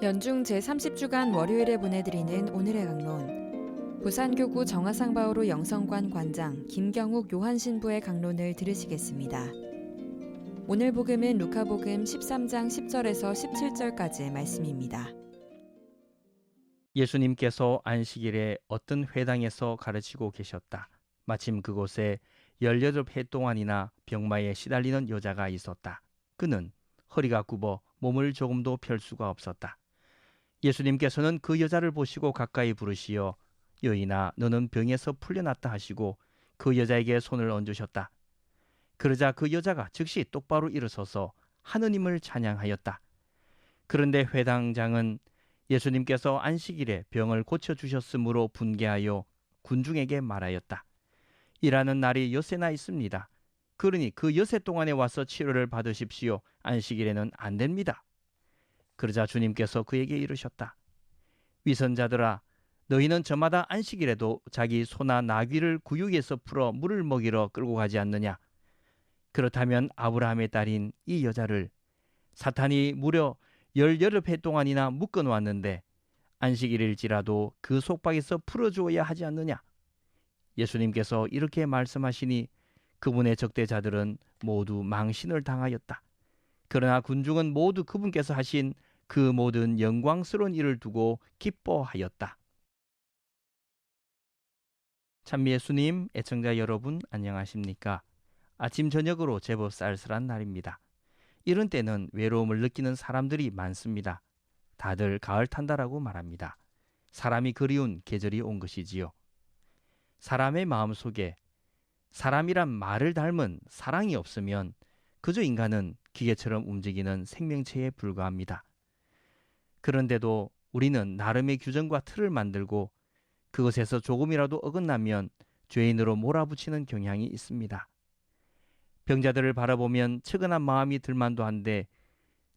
연중 제30주간 월요일에 보내드리는 오늘의 강론. 부산교구 정화상바오로 영성관 관장 김경욱 요한신부의 강론을 들으시겠습니다. 오늘 복음은 루카복음 13장 10절에서 17절까지의 말씀입니다. 예수님께서 안식일에 어떤 회당에서 가르치고 계셨다. 마침 그곳에 18해 동안이나 병마에 시달리는 여자가 있었다. 그는 허리가 굽어 몸을 조금도 펼 수가 없었다. 예수님께서는 그 여자를 보시고 가까이 부르시어 여인아 너는 병에서 풀려났다 하시고 그 여자에게 손을 얹으셨다. 그러자 그 여자가 즉시 똑바로 일어서서 하느님을 찬양하였다. 그런데 회당장은 예수님께서 안식일에 병을 고쳐주셨으므로 분개하여 군중에게 말하였다. 일하는 날이 엿새나 있습니다. 그러니 그 엿새 동안에 와서 치료를 받으십시오. 안식일에는 안 됩니다. 그러자 주님께서 그에게 이르셨다. 위선자들아, 너희는 저마다 안식일에도 자기 소나 나귀를 구유에서 풀어 물을 먹이러 끌고 가지 않느냐? 그렇다면 아브라함의 딸인 이 여자를 사탄이 무려 18해 동안이나 묶어놓았는데 안식일일지라도 그 속박에서 풀어주어야 하지 않느냐? 예수님께서 이렇게 말씀하시니 그분의 적대자들은 모두 망신을 당하였다. 그러나 군중은 모두 그분께서 하신 그 모든 영광스러운 일을 두고 기뻐하였다. 찬미 예수님, 애청자 여러분 안녕하십니까? 아침 저녁으로 제법 쌀쌀한 날입니다. 이런 때는 외로움을 느끼는 사람들이 많습니다. 다들 가을 탄다라고 말합니다. 사람이 그리운 계절이 온 것이지요. 사람의 마음속에 사람이란 말을 닮은 사랑이 없으면 그저 인간은 기계처럼 움직이는 생명체에 불과합니다. 그런데도 우리는 나름의 규정과 틀을 만들고 그것에서 조금이라도 어긋나면 죄인으로 몰아붙이는 경향이 있습니다. 병자들을 바라보면 측은한 마음이 들만도 한데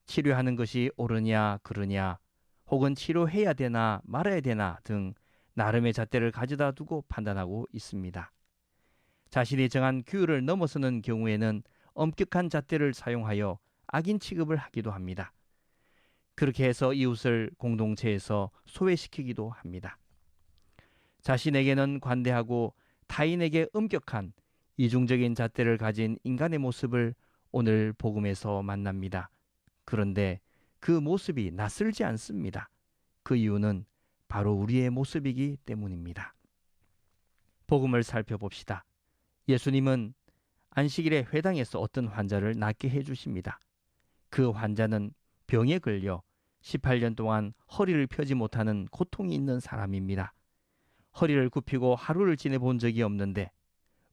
치료하는 것이 옳으냐 그르냐 혹은 치료해야 되나 말아야 되나 등 나름의 잣대를 가져다 두고 판단하고 있습니다. 자신이 정한 규율을 넘어서는 경우에는 엄격한 잣대를 사용하여 악인 취급을 하기도 합니다. 그렇게 해서 이웃을 공동체에서 소외시키기도 합니다. 자신에게는 관대하고 타인에게 엄격한 이중적인 잣대를 가진 인간의 모습을 오늘 복음에서 만납니다. 그런데 그 모습이 낯설지 않습니다. 그 이유는 바로 우리의 모습이기 때문입니다. 복음을 살펴봅시다. 예수님은 안식일에 회당에서 어떤 환자를 낫게 해주십니다. 그 환자는 병에 걸려 18년 동안 허리를 펴지 못하는 고통이 있는 사람입니다. 허리를 굽히고 하루를 지내본 적이 없는데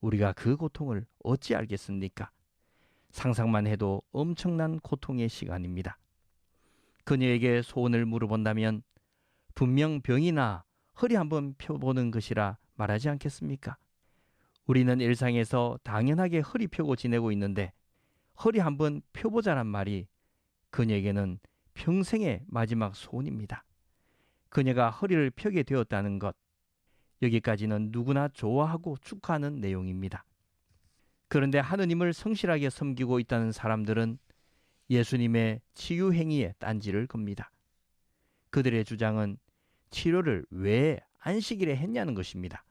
우리가 그 고통을 어찌 알겠습니까? 상상만 해도 엄청난 고통의 시간입니다. 그녀에게 소원을 물어본다면 분명 병이나 허리 한번 펴보는 것이라 말하지 않겠습니까? 우리는 일상에서 당연하게 허리 펴고 지내고 있는데 허리 한번 펴보자란 말이 그녀에게는 평생의 마지막 소원입니다. 그녀가 허리를 펴게 되었다는 것, 여기까지는 누구나 좋아하고 축하하는 내용입니다. 그런데 하느님을 성실하게 섬기고 있다는 사람들은 예수님의 치유 행위에 딴지를 겁니다. 그들의 주장은 치료를 왜 안식일에 했냐는 것입니다.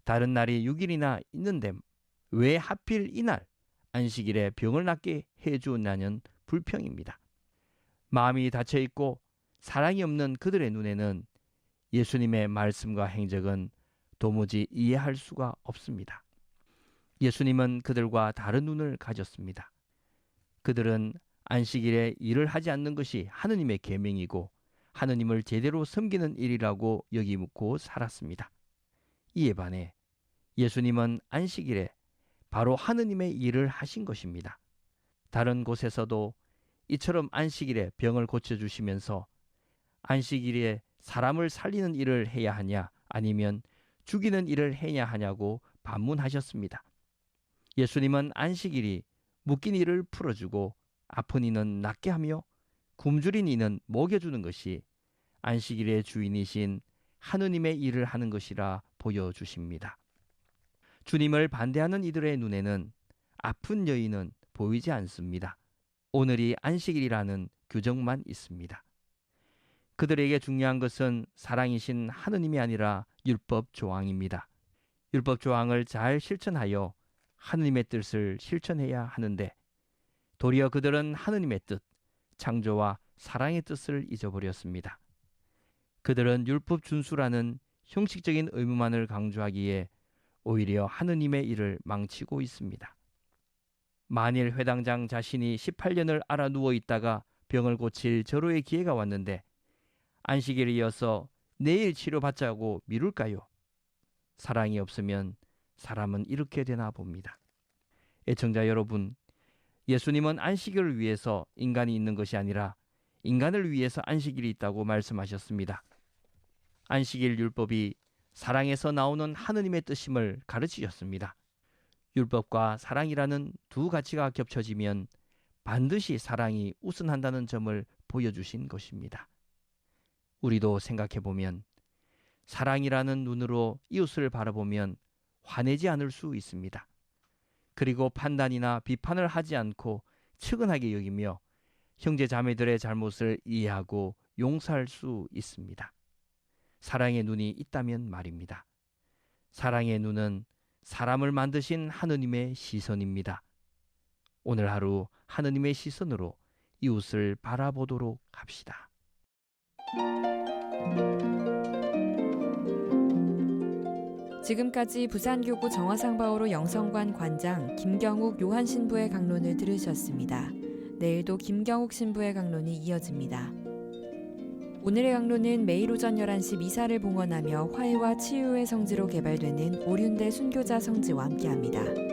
다른 날이 6일이나 있는데 왜 하필 이날 안식일에 병을 낫게 해주었냐는 불평입니다. 마음이 닫혀있고 사랑이 없는 그들의 눈에는 예수님의 말씀과 행적은 도무지 이해할 수가 없습니다. 예수님은 그들과 다른 눈을 가졌습니다. 그들은 안식일에 일을 하지 않는 것이 하느님의 계명이고 하느님을 제대로 섬기는 일이라고 여기고 살았습니다. 이에 반해 예수님은 안식일에 바로 하느님의 일을 하신 것입니다. 다른 곳에서도 이처럼 안식일에 병을 고쳐주시면서 안식일에 사람을 살리는 일을 해야 하냐 아니면 죽이는 일을 해야 하냐고 반문하셨습니다. 예수님은 안식일이 묶인 이를 풀어주고 아픈 이는 낫게 하며 굶주린 이는 먹여주는 것이 안식일의 주인이신 하느님의 일을 하는 것이라 보여주십니다. 주님을 반대하는 이들의 눈에는 아픈 여인은 보이지 않습니다. 오늘이 안식일이라는 규정만 있습니다. 그들에게 중요한 것은 사랑이신 하느님이 아니라 율법 조항입니다. 율법 조항을 잘 실천하여 하느님의 뜻을 실천해야 하는데 도리어 그들은 하느님의 뜻, 창조와 사랑의 뜻을 잊어버렸습니다. 그들은 율법 준수라는 형식적인 의무만을 강조하기에 오히려 하느님의 일을 망치고 있습니다. 만일 회당장 자신이 18년을 앓아 누워 있다가 병을 고칠 절호의 기회가 왔는데 안식일에 이어서 내일 치료받자고 미룰까요? 사랑이 없으면 사람은 이렇게 되나 봅니다. 애청자 여러분, 예수님은 안식일을 위해서 인간이 있는 것이 아니라 인간을 위해서 안식일이 있다고 말씀하셨습니다. 안식일 율법이 사랑에서 나오는 하느님의 뜻임을 가르치셨습니다. 율법과 사랑이라는 두 가치가 겹쳐지면 반드시 사랑이 우선한다는 점을 보여주신 것입니다. 우리도 생각해보면 사랑이라는 눈으로 이웃을 바라보면 화내지 않을 수 있습니다. 그리고 판단이나 비판을 하지 않고 측은하게 여기며 형제 자매들의 잘못을 이해하고 용서할 수 있습니다. 사랑의 눈이 있다면 말입니다. 사랑의 눈은 사람을 만드신 하느님의 시선입니다. 오늘 하루 하느님의 시선으로 이웃을 바라보도록 합시다. 지금까지 부산교구 정화상바오로 영성관 관장 김경욱 요한 신부의 강론을 들으셨습니다. 내일도 김경욱 신부의 강론이 이어집니다. 오늘의 강론은 매일 오전 11시 미사를 봉헌하며 화해와 치유의 성지로 개발되는 오륜대 순교자 성지와 함께합니다.